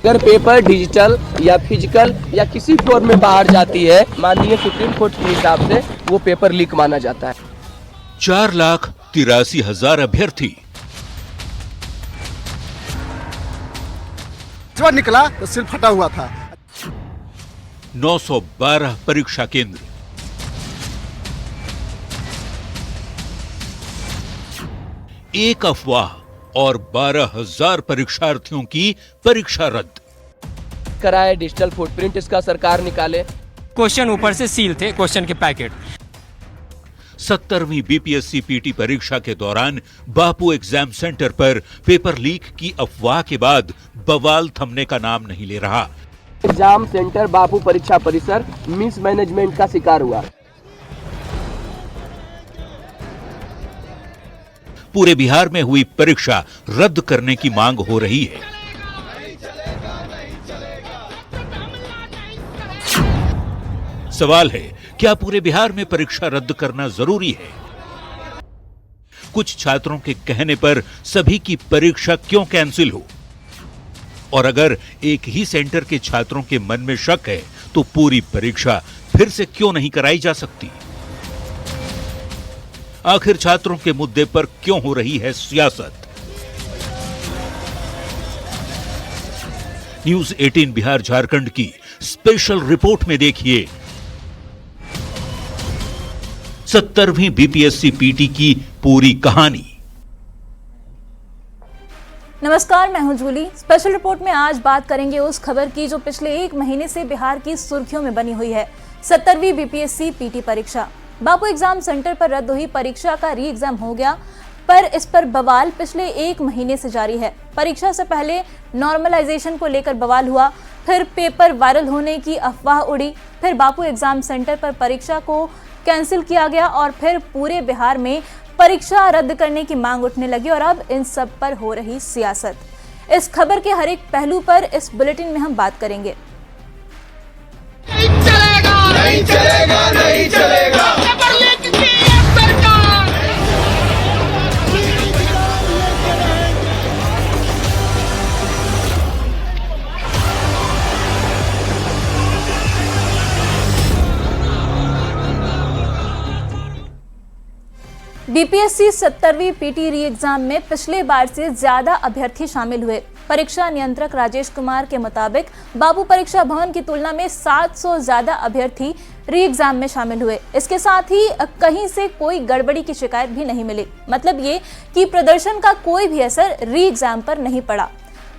अगर paper digital या physical या किसी फॉर्म में बाहर जाती है, माननीय सुप्रीम कोर्ट के हिसाब से वो पेपर लीक माना जाता है। 4,83,000 अभ्यर्थी जब निकला तो सिल फटा हुआ था। 912 परीक्षा केंद्र, एक अफवाह और 12,000 परीक्षार्थियों की परीक्षा रद्द कराए। डिजिटल फुटप्रिंट इसका सरकार निकाले। क्वेश्चन ऊपर से सील थे, क्वेश्चन के पैकेट। 70वीं बीपीएससी पीटी परीक्षा के दौरान बापू एग्जाम सेंटर पर पेपर लीक की अफवाह के बाद बवाल थमने का नाम नहीं ले रहा। एग्जाम सेंटर बापू परीक्षा परिसर मिसमैनेजमेंट का शिकार हुआ। पूरे बिहार में हुई परीक्षा रद्द करने की मांग हो रही है। सवाल है, क्या पूरे बिहार में परीक्षा रद्द करना जरूरी है? कुछ छात्रों के कहने पर सभी की परीक्षा क्यों कैंसिल हो? और अगर एक ही सेंटर के छात्रों के मन में शक है तो पूरी परीक्षा फिर से क्यों नहीं कराई जा सकती? आखिर छात्रों के मुद्दे पर क्यों हो रही है सियासत? न्यूज़ 18 बिहार झारखंड की स्पेशल रिपोर्ट में देखिए 70वीं बीपीएससी पीटी की पूरी कहानी। नमस्कार, मैं हूं जूली। स्पेशल रिपोर्ट में आज बात करेंगे उस खबर की जो पिछले एक महीने से बिहार की सुर्खियों में बनी हुई है। 70वीं बीपीएससी पीटी परीक्षा बापू एग्जाम सेंटर पर रद्द हुई परीक्षा का री एग्जाम हो गया, पर इस पर बवाल पिछले एक महीने से जारी है। परीक्षा से पहले नॉर्मलाइजेशन को लेकर बवाल हुआ, फिर पेपर वायरल होने की अफवाह उड़ी, फिर बापू एग्जाम सेंटर पर परीक्षा को कैंसिल किया गया और फिर पूरे बिहार में परीक्षा रद्द करने की मांग उठने लगी और अब इन सब पर हो रही सियासत। इस खबर के हर एक पहलू पर इस बुलेटिन में हम बात करेंगे। नहीं चलेगा, नहीं चलेगा, नहीं चलेगा। बीपीएससी 70वीं पीटी री एग्जाम में पिछले बार से ज्यादा अभ्यर्थी शामिल हुए। परीक्षा नियंत्रक राजेश कुमार के मुताबिक बापू परीक्षा भवन की तुलना में 700 ज्यादा अभ्यर्थी री एग्जाम में शामिल हुए। इसके साथ ही कहीं से कोई गड़बड़ी की शिकायत भी नहीं मिली। मतलब ये कि प्रदर्शन का कोई भी असर री एग्जाम पर नहीं पड़ा।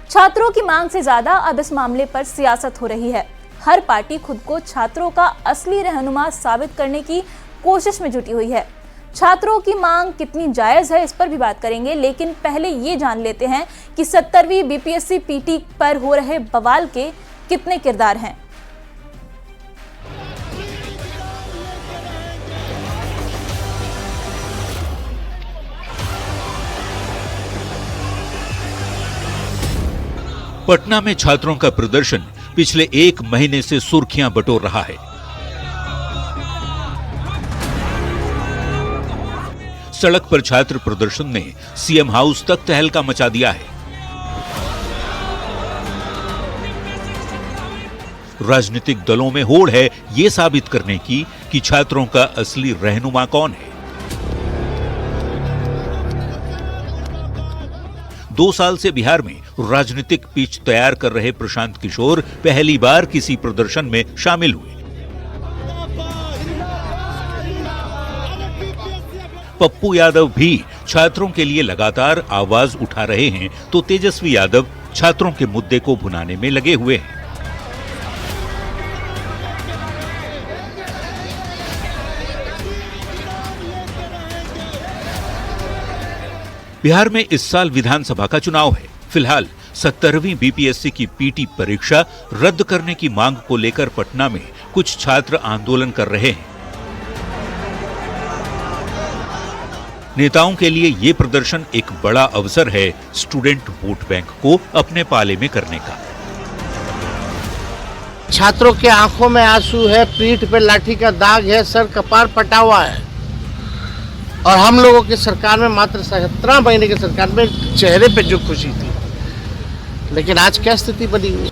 छात्रों की मांग से ज्यादा अब इस मामले पर सियासत हो रही है। हर पार्टी खुद को छात्रों का असली रहनुमा साबित करने की कोशिश में जुटी हुई है। छात्रों की मांग कितनी जायज है इस पर भी बात करेंगे, लेकिन पहले ये जान लेते हैं कि 70वीं बीपीएससी पीटी पर हो रहे बवाल के कितने किरदार हैं। पटना में छात्रों का प्रदर्शन पिछले एक महीने से सुर्खियां बटोर रहा है। सड़क पर छात्र प्रदर्शन ने सीएम हाउस तक तहलका मचा दिया है। राजनीतिक दलों में होड़ है यह साबित करने की कि छात्रों का असली रहनुमा कौन है। 2 साल से बिहार में राजनीतिक पिच तैयार कर रहे प्रशांत किशोर पहली बार किसी प्रदर्शन में शामिल हुए। पप्पू यादव भी छात्रों के लिए लगातार आवाज उठा रहे हैं, तो तेजस्वी यादव छात्रों के मुद्दे को भुनाने में लगे हुए हैं। बिहार में इस साल विधानसभा का चुनाव है। फिलहाल 70वीं बीपीएससी की पीटी परीक्षा रद्द करने की मांग को लेकर पटना में कुछ छात्र आंदोलन कर रहे हैं। नेताओं के लिए ये प्रदर्शन एक बड़ा अवसर है स्टूडेंट वोट बैंक को अपने पाले में करने का। छात्रों के आंखों में आंसू है, पीठ पे लाठी का दाग है, सर कपार फटा हुआ है और हम लोगों की सरकार में मात्र 17 महीने की सरकार में चेहरे पे जो खुशी थी लेकिन आज क्या स्थिति बनी हुई।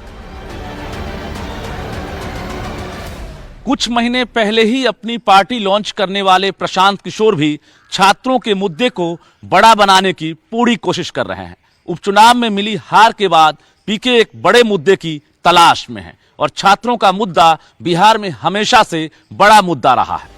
कुछ महीने पहले ही अपनी पार्टी लॉन्च करने वाले प्रशांत किशोर भी छात्रों के मुद्दे को बड़ा बनाने की पूरी कोशिश कर रहे हैं। उपचुनाव में मिली हार के बाद पीके एक बड़े मुद्दे की तलाश में है और छात्रों का मुद्दा बिहार में हमेशा से बड़ा मुद्दा रहा है।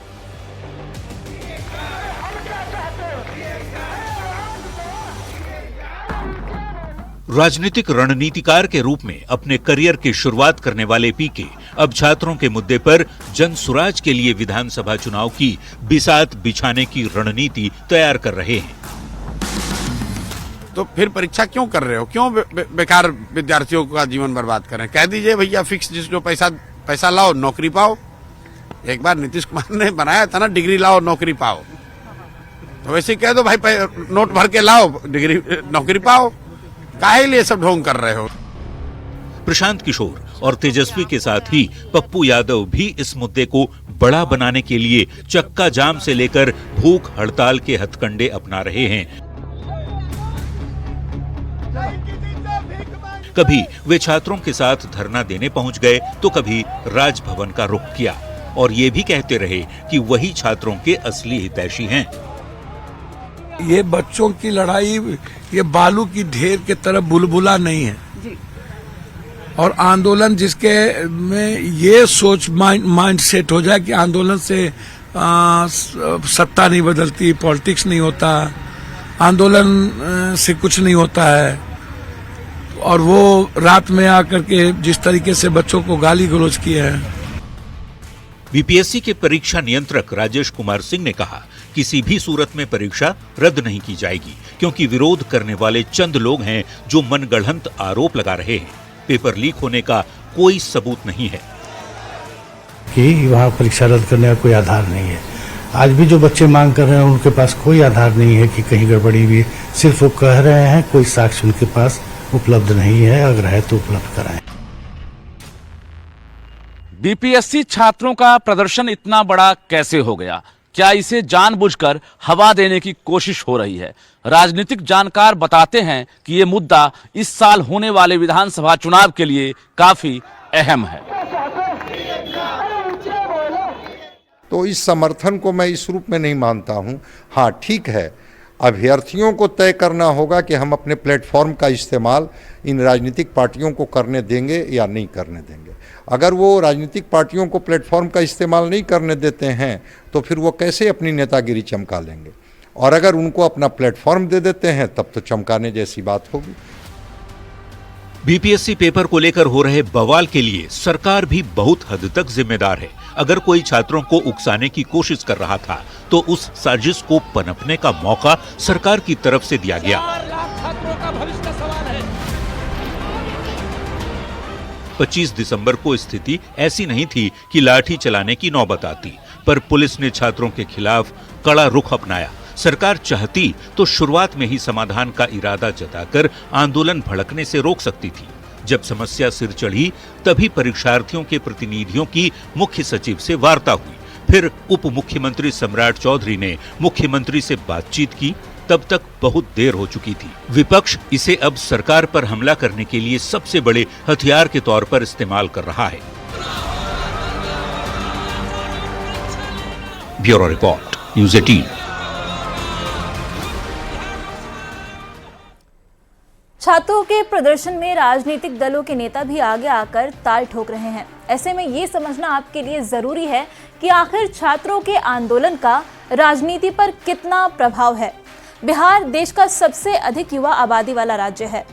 राजनीतिक रणनीतिकार के रूप में अपने करियर की शुरुआत करने वाले पीके अब छात्रों के मुद्दे पर जन सुराज के लिए विधानसभा चुनाव की बिसात बिछाने की रणनीति तैयार कर रहे हैं। तो फिर परीक्षा क्यों कर रहे हो, क्यों बेकार विद्यार्थियों का जीवन बर्बाद कर रहे हैं। कह दीजिए भैया फिक्स, जो पैसा लाओ नौकरी पाओ। एक बार नीतीश कुमार ने बनाया था ना, डिग्री लाओ नौकरी पाओ, तो वैसे कह दो भाई नोट भर के लाओ डिग्री नौकरी पाओ। काहे लिए सब ढोंग कर रहे हो। प्रशांत किशोर और तेजस्वी के साथ ही पप्पू यादव भी इस मुद्दे को बड़ा बनाने के लिए चक्का जाम से लेकर भूख हड़ताल के हथकंडे अपना रहे हैं। कभी वे छात्रों के साथ धरना देने पहुंच गए तो कभी राजभवन का रुख किया और ये भी कहते रहे कि वही छात्रों के असली हितैषी हैं। ये बच्चों की लड़ाई ये बालू की ढेर के तरफ बुलबुला नहीं है जी। और आंदोलन जिसके में ये सोच माइंड सेट हो जाए कि आंदोलन से सत्ता नहीं बदलती, पॉलिटिक्स नहीं होता, आंदोलन से कुछ नहीं होता है, और वो रात में आकर के जिस तरीके से बच्चों को गाली गलौज किए हैं। बीपीएससी के परीक्षा नियंत्रक राजेश कुमार सिंह ने कहा, किसी भी सूरत में परीक्षा रद्द नहीं की जाएगी, क्योंकि विरोध करने वाले चंद लोग हैं जो मनगढ़ंत आरोप लगा रहे हैं। पेपर लीक होने का कोई सबूत नहीं है कि वहाँ परीक्षा रद्द करने का कोई आधार नहीं है। आज भी जो बच्चे मांग कर रहे हैं उनके पास कोई आधार नहीं है कि कहीं गड़बड़ी हुई, सिर्फ वो कह रहे हैं, कोई साक्ष्य उनके पास उपलब्ध नहीं है, अगर है तो उपलब्ध कराएं। बीपीएससी छात्रों का प्रदर्शन इतना बड़ा कैसे हो गया? क्या इसे जानबूझकर हवा देने की कोशिश हो रही है? राजनीतिक जानकार बताते हैं कि ये मुद्दा इस साल होने वाले विधानसभा चुनाव के लिए काफी अहम है। तो इस समर्थन को मैं इस रूप में नहीं मानता हूं। हाँ, ठीक है, अभ्यर्थियों को तय करना होगा कि हम अपने प्लेटफॉर्म का इस्तेमाल इन राजनीतिक पार्टियों को करने देंगे या नहीं करने देंगे। अगर वो राजनीतिक पार्टियों को प्लेटफॉर्म का इस्तेमाल नहीं करने देते हैं तो फिर वो कैसे अपनी नेतागिरी चमका लेंगे, और अगर उनको अपना प्लेटफॉर्म दे देते हैं तब तो चमकाने जैसी बात होगी। बीपीएससी पेपर को लेकर हो रहे बवाल के लिए सरकार भी बहुत हद तक जिम्मेदार है। अगर कोई छात्रों को उकसाने की कोशिश कर रहा था तो उस साजिश को पनपने का मौका सरकार की तरफ से दिया गया। 25 दिसंबर को स्थिति ऐसी नहीं थी कि लाठी चलाने की नौबत आती, पर पुलिस ने छात्रों के खिलाफ कड़ा रुख अपनाया। सरकार चाहती तो शुरुआत में ही समाधान का इरादा जताकर आंदोलन भड़कने से रोक सकती थी। जब समस्या सिर चढ़ी तभी परीक्षार्थियों के प्रतिनिधियों की मुख्य सचिव से वार्ता हुई। फिर उप मुख्यमंत्री सम्राट चौधरी ने मुख्यमंत्री से बातचीत की। तब तक बहुत देर हो चुकी थी। विपक्ष इसे अब सरकार पर हमला करने के लिए सबसे बड़े हथियार के तौर पर इस्तेमाल कर रहा है। Bureau report, news 18। छात्रों के प्रदर्शन में राजनीतिक दलों के नेता भी आगे आकर ताल ठोक रहे हैं। ऐसे में ये समझना आपके लिए जरूरी है कि आखिर छात्रों के आंदोलन का राजनीति पर कितना प्रभाव है। बिहार देश का सबसे अधिक युवा आबादी वाला राज्य है।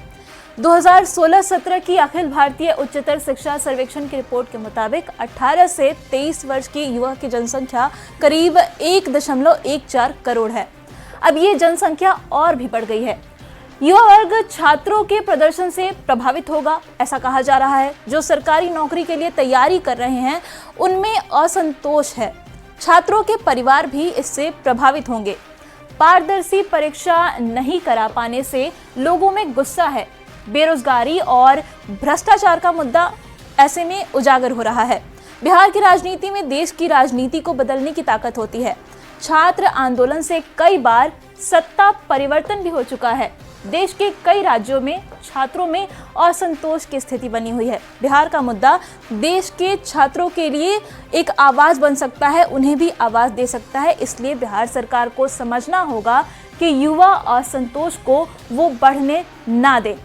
2016-17 की अखिल भारतीय उच्चतर शिक्षा सर्वेक्षण की रिपोर्ट के मुताबिक 18 से 23 वर्ष की युवा की जनसंख्या करीब 1.14 करोड़ है। अब ये जनसंख्या और भी बढ़ गई है। युवा वर्ग छात्रों के प्रदर्शन से प्रभावित होगा, ऐसा कहा जा रहा है। जो सरकारी नौकरी के लिए तैयारी कर रहे हैं उनमें असंतोष है। छात्रों के परिवार भी इससे प्रभावित होंगे। पारदर्शी परीक्षा नहीं करा पाने से लोगों में गुस्सा है। बेरोजगारी और भ्रष्टाचार का मुद्दा ऐसे में उजागर हो रहा है। बिहार की राजनीति में देश की राजनीति को बदलने की ताकत होती है। छात्र आंदोलन से कई बार सत्ता परिवर्तन भी हो चुका है। देश के कई राज्यों में छात्रों में असंतोष की स्थिति बनी हुई है। बिहार का मुद्दा देश के छात्रों के लिए एक आवाज बन सकता है, उन्हें भी आवाज दे सकता है। इसलिए बिहार सरकार को समझना होगा कि युवा असंतोष को वो बढ़ने ना दे।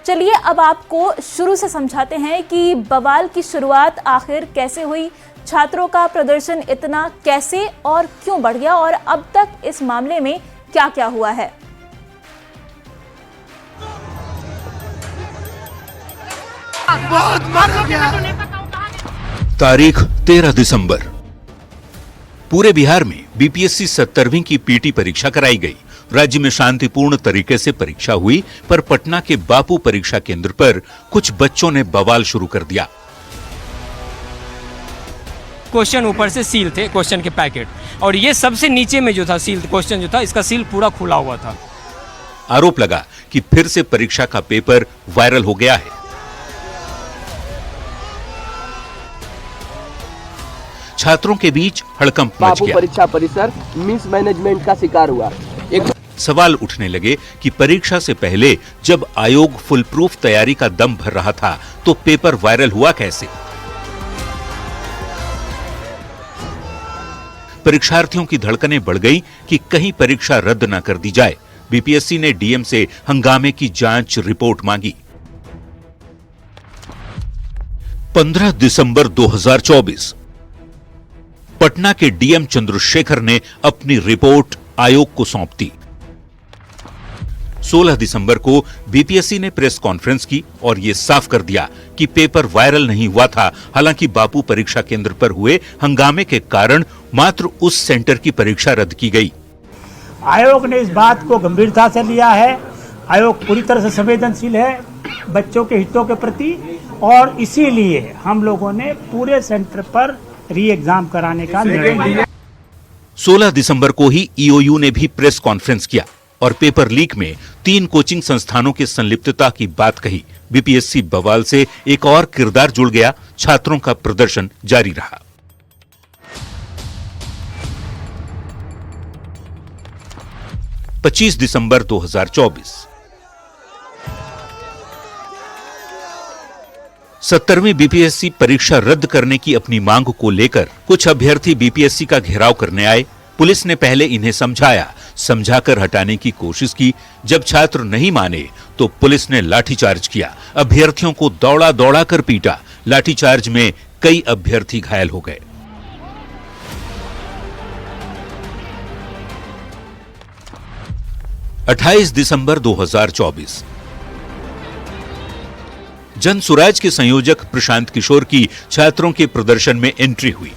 चलिए अब आपको शुरू से समझाते हैं कि बवाल की शुरुआत आखिर कैसे हुई, छात्रों का प्रदर्शन इतना कैसे और क्यों बढ़ गया और अब तक इस मामले में क्या क्या हुआ है। तारीख 13 दिसंबर। पूरे बिहार में बीपीएससी 70वीं की पीटी परीक्षा कराई गई। राज्य में शांतिपूर्ण तरीके से परीक्षा हुई, पर पटना के बापू परीक्षा केंद्र पर कुछ बच्चों ने बवाल शुरू कर दिया। क्वेश्चन ऊपर से सील थे, क्वेश्चन के पैकेट, और ये सबसे नीचे में जो था सील क्वेश्चन जो था, इसका सील पूरा खुला हुआ था। आरोप लगा कि फिर से परीक्षा का पेपर वायरल हो गया है। छात्रों के बीच हड़कंप मच बापू गया। परीक्षा परिसर मिसमैनेजमेंट का शिकार हुआ। सवाल उठने लगे कि परीक्षा से पहले जब आयोग फुल प्रूफ तैयारी का दम भर रहा था तो पेपर वायरल हुआ कैसे? परीक्षार्थियों की धड़कनें बढ़ गई कि कहीं परीक्षा रद्द न कर दी जाए। बीपीएससी ने डीएम से हंगामे की जांच रिपोर्ट मांगी। 15 दिसंबर 2024 पटना के डीएम चंद्रशेखर ने अपनी रिपोर्ट आयोग को सौंप दी। 16 दिसंबर को बीपीएससी ने प्रेस कॉन्फ्रेंस की और यह साफ कर दिया कि पेपर वायरल नहीं हुआ था। हालांकि बापू परीक्षा केंद्र पर हुए हंगामे के कारण मात्र उस सेंटर की परीक्षा रद्द की गई। आयोग ने इस बात को गंभीरता से लिया है। आयोग पूरी तरह से संवेदनशील है बच्चों के हितों के प्रति, और इसीलिए हम लोगों ने पूरे सेंटर पर री एग्जाम कराने का निर्णय लिया। 16 दिसंबर को ही ईओयू ने भी प्रेस कॉन्फ्रेंस किया और पेपर लीक में 3 कोचिंग संस्थानों की संलिप्तता की बात कही। बीपीएससी बवाल से एक और किरदार जुड़ गया। छात्रों का प्रदर्शन जारी रहा। – 25 दिसंबर 2024 70वीं बीपीएससी परीक्षा रद्द करने की अपनी मांग को लेकर कुछ अभ्यर्थी बीपीएससी का घेराव करने आए। पुलिस ने पहले इन्हें समझाकर हटाने की कोशिश की। जब छात्र नहीं माने तो पुलिस ने लाठीचार्ज किया। अभ्यर्थियों को दौड़ा कर पीटा। लाठीचार्ज में कई अभ्यर्थी घायल हो गए। – 28 दिसंबर 2024 जन सुराज के संयोजक प्रशांत किशोर की छात्रों के प्रदर्शन में एंट्री हुई।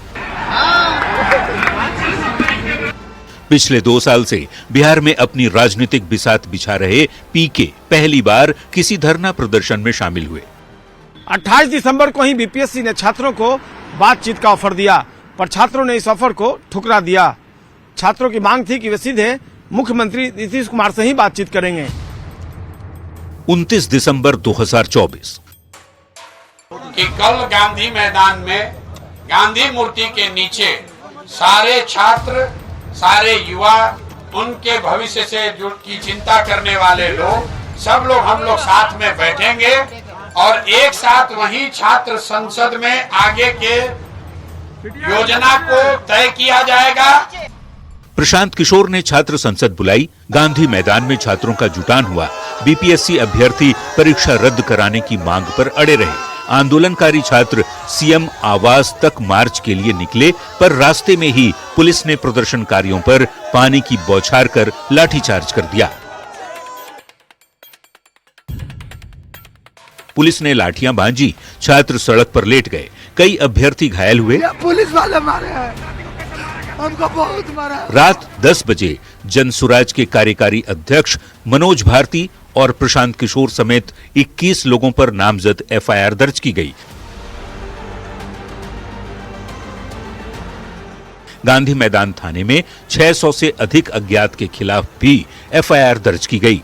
पिछले 2 साल से बिहार में अपनी राजनीतिक बिसात बिछा रहे पीके पहली बार किसी धरना प्रदर्शन में शामिल हुए। 28 दिसंबर को ही बीपीएससी ने छात्रों को बातचीत का ऑफर दिया, पर छात्रों ने इस ऑफर को ठुकरा दिया। छात्रों की मांग थी कि वे सीधे मुख्यमंत्री नीतीश कुमार से ही बातचीत करेंगे। 29 दिसंबर 2024 कि कल गांधी मैदान में गांधी मूर्ति के नीचे सारे छात्र, सारे युवा, उनके भविष्य से जो की चिंता करने वाले लोग, सब लोग हम लोग साथ में बैठेंगे और एक साथ वहीं छात्र संसद में आगे के योजना को तय किया जाएगा। प्रशांत किशोर ने छात्र संसद बुलाई। गांधी मैदान में छात्रों का जुटान हुआ। बीपीएससी अभ्यर्थी परीक्षा रद्द कराने की मांग पर अड़े रहे। आंदोलनकारी छात्र सीएम आवास तक मार्च के लिए निकले, पर रास्ते में ही पुलिस ने प्रदर्शनकारियों पर पानी की बौछार कर लाठीचार्ज कर दिया। पुलिस ने लाठियां बांधी, छात्र सड़क पर लेट गए। कई अभ्यर्थी घायल हुए। पुलिस वाले मारे हैं, हमको बहुत मारा। रात 10 बजे जनसुराज के कार्यकारी अध्यक्ष मनोज भारती और प्रशांत किशोर समेत 21 लोगों पर नामजद एफआईआर दर्ज की गई। गांधी मैदान थाने में 600 से अधिक अज्ञात के खिलाफ भी एफआईआर दर्ज की गई।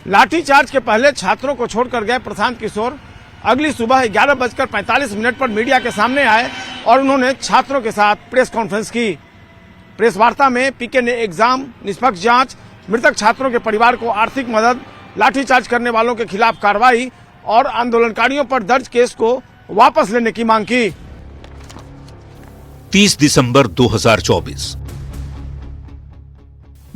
लाठीचार्ज के पहले छात्रों को छोड़कर गए प्रशांत किशोर अगली सुबह 11:45 पर मीडिया के सामने आए और उन्होंने छात्रों के साथ प्रेस कॉन्फ्रेंस की। प्रेस वार्ता में पीके ने एग्जाम, निष्पक्ष जांच, मृतक छात्रों के परिवार को आर्थिक मदद लाठीचार्ज करने वालों के खिलाफ कार्रवाई और आंदोलनकारियों पर दर्ज केस को वापस लेने की मांग की। 30 दिसंबर 2024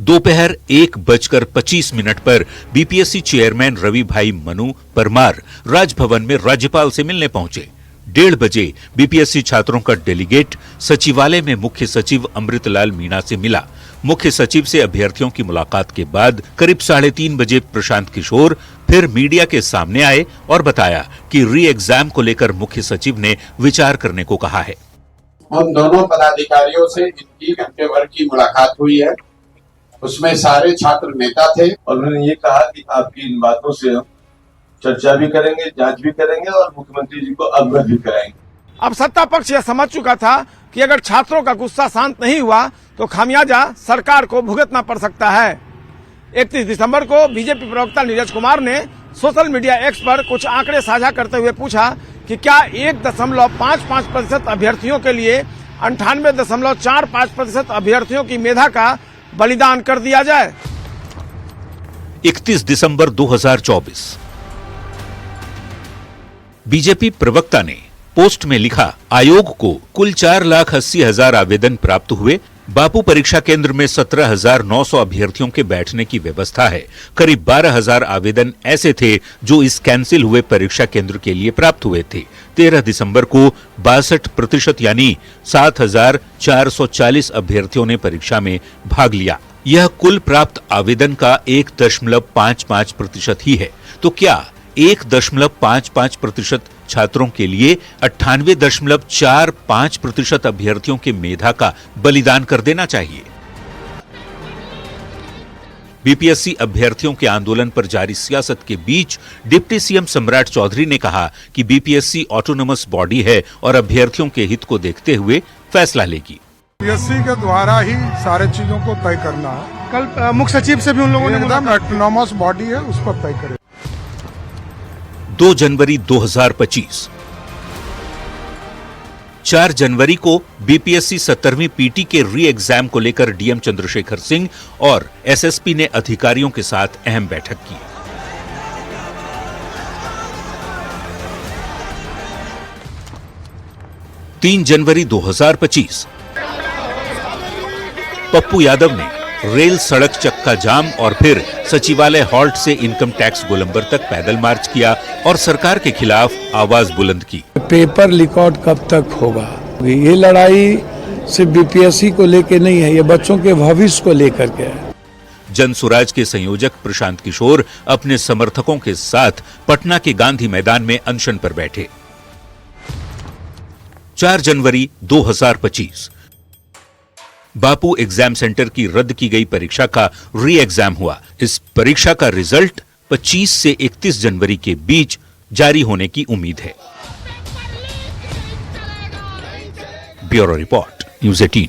दोपहर 1:25 पर बीपीएससी चेयरमैन रवि भाई मनु परमार राजभवन में राज्यपाल से मिलने पहुंचे। 1:30 बजे बीपीएससी छात्रों का डेलीगेट सचिवालय में मुख्य सचिव अमृतलाल मीणा से मिला। मुख्य सचिव से अभ्यर्थियों की मुलाकात के बाद करीब 3:30 बजे प्रशांत किशोर फिर मीडिया के सामने आए और बताया कि री एग्जाम को लेकर मुख्य सचिव ने विचार करने को कहा है। उन दोनों पदाधिकारियों से इनकी घंटे भर की मुलाकात हुई है, उसमें सारे छात्र नेता थे और उन्होंने ये कहा कि आपकी इन बातों से हम चर्चा भी करेंगे, जांच भी करेंगे और मुख्यमंत्री जी को अवगत भी कराएंगे। अब सत्ता पक्ष यह समझ चुका था कि अगर छात्रों का गुस्सा शांत नहीं हुआ तो खामियाजा सरकार को भुगतना पड़ सकता है। 31 दिसंबर को बीजेपी प्रवक्ता नीरज कुमार ने सोशल मीडिया एक्स पर कुछ आंकड़े साझा करते हुए पूछा कि क्या 1.55% अभ्यर्थियों के लिए 98.45% अभ्यर्थियों की मेधा का बलिदान कर दिया जाए। 31 दिसंबर 2024 बीजेपी प्रवक्ता ने पोस्ट में लिखा, आयोग को कुल 4,80,000 आवेदन प्राप्त हुए। बापू परीक्षा केंद्र में 17,900 अभ्यर्थियों के बैठने की व्यवस्था है। करीब 12,000 आवेदन ऐसे थे जो इस कैंसिल हुए परीक्षा केंद्र के लिए प्राप्त हुए थे। 13 दिसंबर को 62% यानी 7,440 अभ्यर्थियों ने परीक्षा में भाग लिया। यह कुल प्राप्त आवेदन का 1.55% ही है। तो क्या 1.55% छात्रों के लिए 98.45% अभ्यर्थियों के मेधा का बलिदान कर देना चाहिए? बीपीएससी अभ्यर्थियों के आंदोलन पर जारी सियासत के बीच डिप्टी सीएम सम्राट चौधरी ने कहा कि बीपीएससी ऑटोनोमस बॉडी है और अभ्यर्थियों के हित को देखते हुए फैसला लेगी। बीपीएससी के द्वारा ही सारे चीजों को तय करना है। कल मुख्य सचिव से भी उन लोगों ने ऑटोनोमस बॉडी है, उस पर तय करें। 2 जनवरी 2025 4 जनवरी को बीपीएससी 17वीं पीटी के री एग्जाम को लेकर डीएम चंद्रशेखर सिंह और एसएसपी ने अधिकारियों के साथ अहम बैठक की। तीन जनवरी 2025 पप्पू यादव ने रेल सड़क चक्का जाम और फिर सचिवालय हॉल्ट से इनकम टैक्स गोलंबर तक पैदल मार्च किया और सरकार के खिलाफ आवाज बुलंद की। पेपर लीक आउट कब तक होगा? ये लड़ाई सिर्फ बीपीएससी को लेकर नहीं है, ये बच्चों के भविष्य को लेकर के है। जन सुराज के संयोजक प्रशांत किशोर अपने समर्थकों के साथ पटना के गांधी मैदान में अनशन पर बैठे। 4 जनवरी 2025 बापू एग्जाम सेंटर की रद्द की गई परीक्षा का री एग्जाम हुआ। इस परीक्षा का रिजल्ट 25 से 31 जनवरी के बीच जारी होने की उम्मीद है। Bureau report, news 18।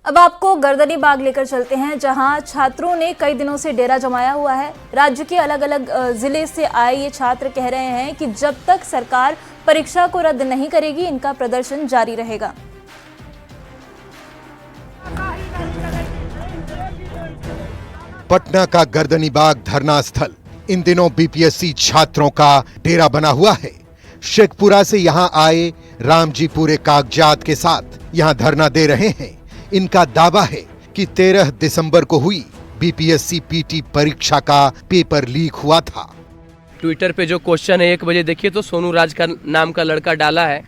अब आपको गर्दनी बाग लेकर चलते हैं, जहां छात्रों ने कई दिनों से डेरा जमाया हुआ है। राज्य के अलग अलग जिले से आए ये छात्र कह रहे हैं कि जब तक सरकार परीक्षा को रद्द नहीं करेगी, इनका प्रदर्शन जारी रहेगा। पटना का गर्दनी बाग धरना स्थल इन दिनों बीपीएससी छात्रों का डेरा बना हुआ है। शेखपुरा से यहां आए रामजी पूरे कागजात के साथ यहां धरना दे रहे हैं। इनका दावा है कि 13 दिसंबर को हुई बीपीएससी पीटी परीक्षा का पेपर लीक हुआ था। ट्विटर पे जो क्वेश्चन है 1 बजे देखिए तो सोनू राज का नाम का लड़का डाला है,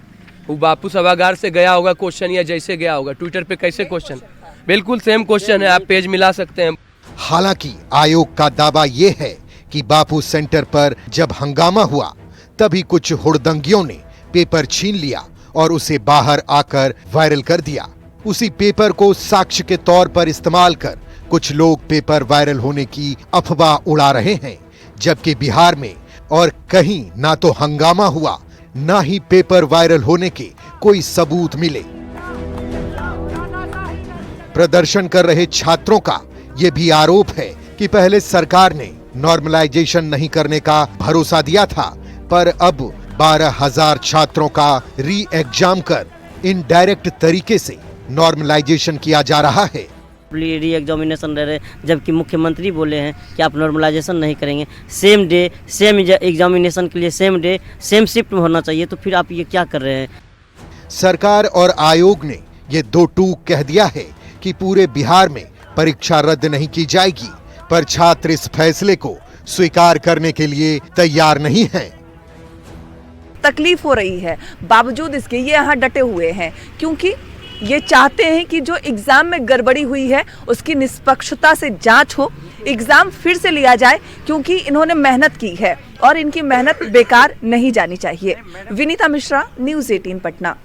वो बापू सभागार से गया होगा क्वेश्चन या जैसे गया होगा। ट्विटर पे कैसे क्वेश्चन, बिल्कुल सेम क्वेश्चन है, आप पेज मिला सकते हैं। हालांकि आयोग का दावा यह है कि बापू सेंटर पर जब हंगामा हुआ तभी कुछ हुड़दंगियों ने पेपर छीन लिया और उसे बाहर आकर वायरल कर दिया। उसी पेपर को साक्ष्य के तौर पर इस्तेमाल कर कुछ लोग पेपर वायरल होने की अफवाह उड़ा रहे हैं, जबकि बिहार में और कहीं ना तो हंगामा हुआ, ना ही पेपर वायरल होने के कोई सबूत मिले। प्रदर्शन कर रहे छात्रों का यह भी आरोप है कि पहले सरकार ने नॉर्मलाइजेशन नहीं करने का भरोसा दिया था, पर अब 12,000 छात्रों का री एग्जाम कर इनडायरेक्ट तरीके से नॉर्मलाइजेशन किया जा रहा है। री एग्जामिनेशन रह रहे, जबकि मुख्यमंत्री बोले हैं कि आप नॉर्मलाइजेशन नहीं करेंगे, सेम डे सेम एग्जामिनेशन के लिए सेम डे सेम शिफ्ट में होना चाहिए, तो फिर आप ये क्या कर रहे हैं? सरकार और आयोग ने ये दो टूक कह दिया है कि पूरे बिहार में परीक्षा रद्द नहीं की जाएगी, पर छात्र इस फैसले को स्वीकार करने के लिए तैयार नहीं हैं। तकलीफ हो रही है, बावजूद इसके ये यहाँ डटे हुए हैं, क्योंकि ये चाहते हैं कि जो एग्जाम में गड़बड़ी हुई है उसकी निष्पक्षता से जांच हो, एग्जाम फिर से लिया जाए, क्योंकि इन्होंने मेहनत की है और इनकी मेहनत बेकार नहीं जानी चाहिए। विनीता मिश्रा, न्यूज़ 18 पटना।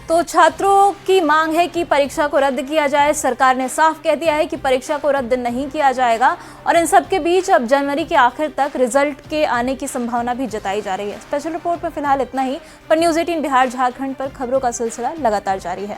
तो छात्रों की मांग है कि परीक्षा को रद्द किया जाए। सरकार ने साफ कह दिया है कि परीक्षा को रद्द नहीं किया जाएगा और इन सब के बीच अब जनवरी के आखिर तक रिजल्ट के आने की संभावना भी जताई जा रही है। स्पेशल रिपोर्ट में फिलहाल इतना ही, पर न्यूज़ 18 बिहार झारखंड पर खबरों का सिलसिला लगातार जारी है।